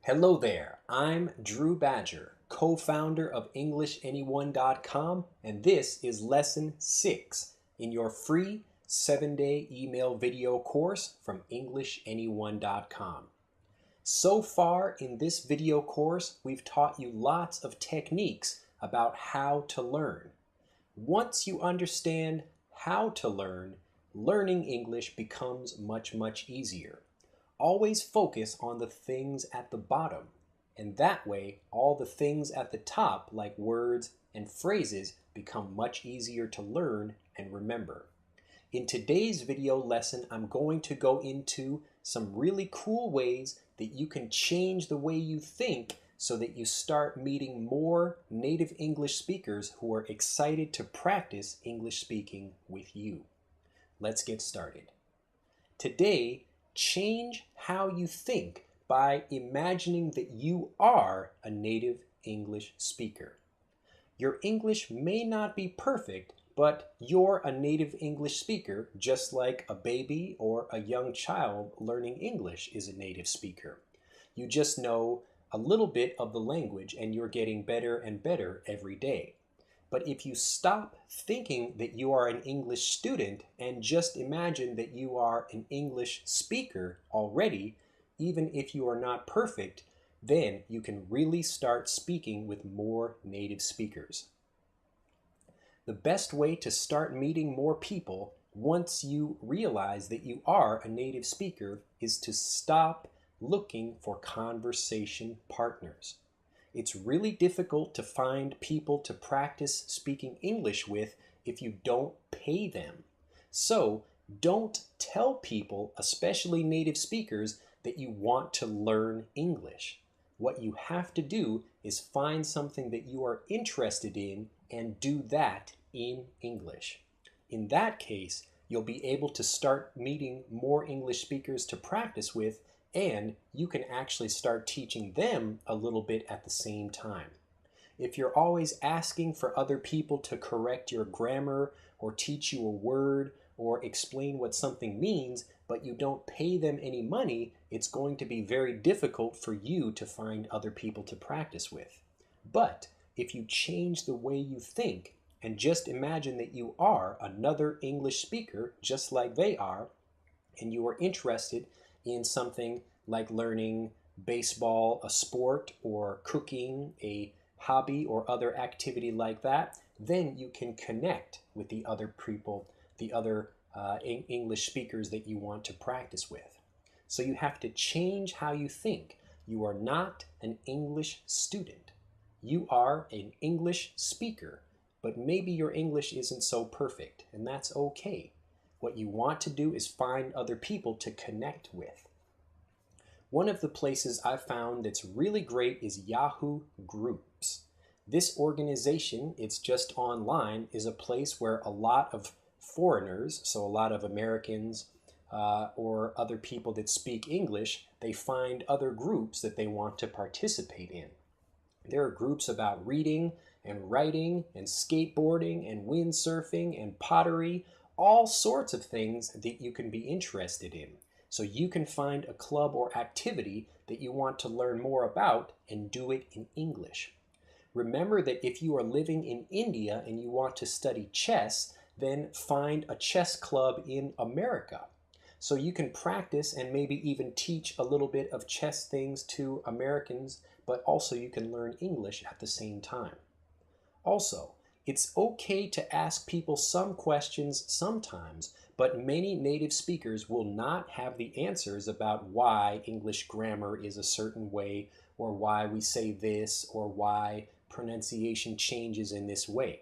Hello there, I'm Drew Badger, co-founder of EnglishAnyone.com, and this is Lesson 6 in your free 7-day email video course from EnglishAnyone.com. So far in this video course, we've taught you lots of techniques about how to learn. Once you understand how to learn, learning English becomes much easier. Always focus on the things at the bottom, and that way all the things at the top, like words and phrases, become much easier to learn and remember. In today's video lesson, I'm going to go into some really cool ways that you can change the way you think so that you start meeting more native English speakers who are excited to practice English speaking with you. Let's get started. Today, change how you think by imagining that you are a native English speaker. Your English may not be perfect, but you're a native English speaker, just like a baby or a young child learning English is a native speaker. You just know a little bit of the language and you're getting better and better every day. But if you stop thinking that you are an English student and just imagine that you are an English speaker already, even if you are not perfect, then you can really start speaking with more native speakers. The best way to start meeting more people once you realize that you are a native speaker is to stop looking for conversation partners. It's really difficult to find people to practice speaking English with if you don't pay them. So don't tell people, especially native speakers, that you want to learn English. What you have to do is find something that you are interested in and do that in English. In that case, you'll be able to start meeting more English speakers to practice with, and you can actually start teaching them a little bit at the same time. If you're always asking for other people to correct your grammar or teach you a word or explain what something means, but you don't pay them any money, it's going to be very difficult for you to find other people to practice with. But if you change the way you think and just imagine that you are another English speaker just like they are, and you are interested in something like learning baseball, a sport, or cooking, a hobby or other activity like that, then you can connect with the other people, the other English speakers that you want to practice with. So you have to change how you think. You are not an English student. You are an English speaker, but maybe your English isn't so perfect, and that's okay. What you want to do is find other people to connect with. One of the places I've found that's really great is Yahoo Groups. This organization, it's just online, is a place where a lot of foreigners, so a lot of Americans or other people that speak English, they find other groups that they want to participate in. There are groups about reading and writing and skateboarding and windsurfing and pottery, all sorts of things that you can be interested in. So you can find a club or activity that you want to learn more about and do it in English. Remember that if you are living in India and you want to study chess, then find a chess club in America. So you can practice and maybe even teach a little bit of chess things to Americans, but also you can learn English at the same time. Also, it's okay to ask people some questions sometimes, but many native speakers will not have the answers about why English grammar is a certain way, or why we say this, or why pronunciation changes in this way.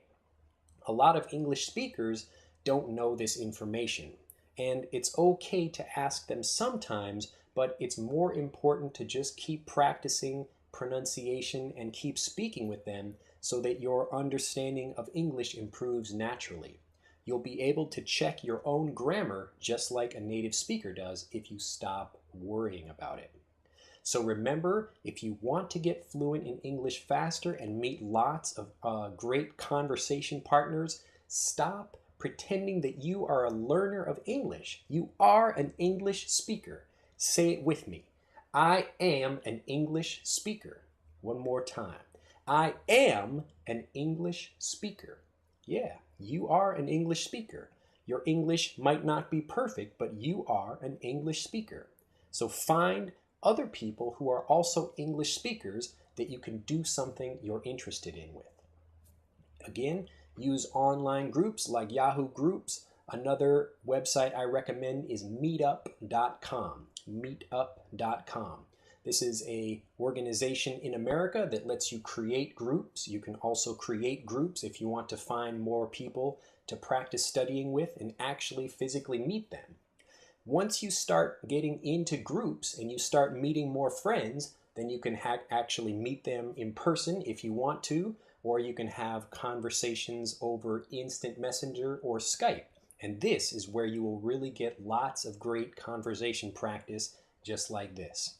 A lot of English speakers don't know this information, and it's okay to ask them sometimes, but it's more important to just keep practicing pronunciation and keep speaking with them so that your understanding of English improves naturally. You'll be able to check your own grammar just like a native speaker does if you stop worrying about it. So remember, if you want to get fluent in English faster and meet lots of great conversation partners, stop pretending that you are a learner of English. You are an English speaker. Say it with me. I am an English speaker. One more time. I am an English speaker. Yeah, you are an English speaker. Your English might not be perfect, but you are an English speaker. So find other people who are also English speakers that you can do something you're interested in with. Again, use online groups like Yahoo Groups. Another website I recommend is meetup.com. Meetup.com. This is an organization in America that lets you create groups. You can also create groups if you want to find more people to practice studying with and actually physically meet them. Once you start getting into groups and you start meeting more friends, then you can actually meet them in person if you want to, or you can have conversations over Instant Messenger or Skype. And this is where you will really get lots of great conversation practice just like this.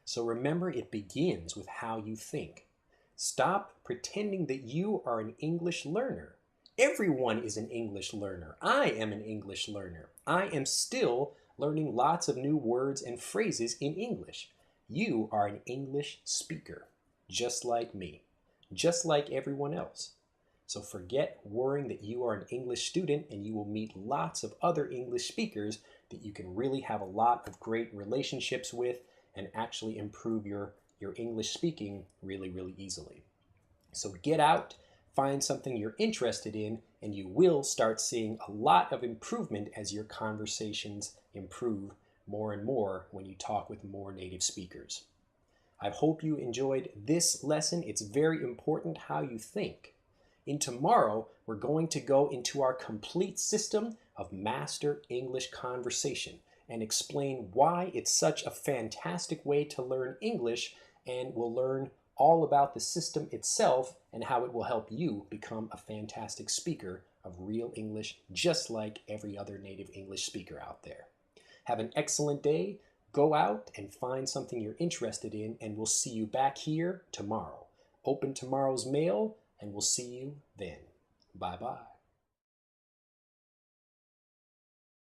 So remember, it begins with how you think. Stop pretending that you are an English learner. Everyone is an English learner. I am an English learner. I am still learning lots of new words and phrases in English. You are an English speaker, just like me, just like everyone else. So forget worrying that you are an English student, and you will meet lots of other English speakers that you can really have a lot of great relationships with and actually improve your English speaking really, really easily. So get out, find something you're interested in, and you will start seeing a lot of improvement as your conversations improve more and more when you talk with more native speakers. I hope you enjoyed this lesson. It's very important how you think. In tomorrow, we're going to go into our complete system of Master English Conversation and explain why it's such a fantastic way to learn English, and we'll learn all about the system itself and how it will help you become a fantastic speaker of real English, just like every other native English speaker out there. Have an excellent day. Go out and find something you're interested in, and we'll see you back here tomorrow. Open tomorrow's mail, and we'll see you then. Bye-bye.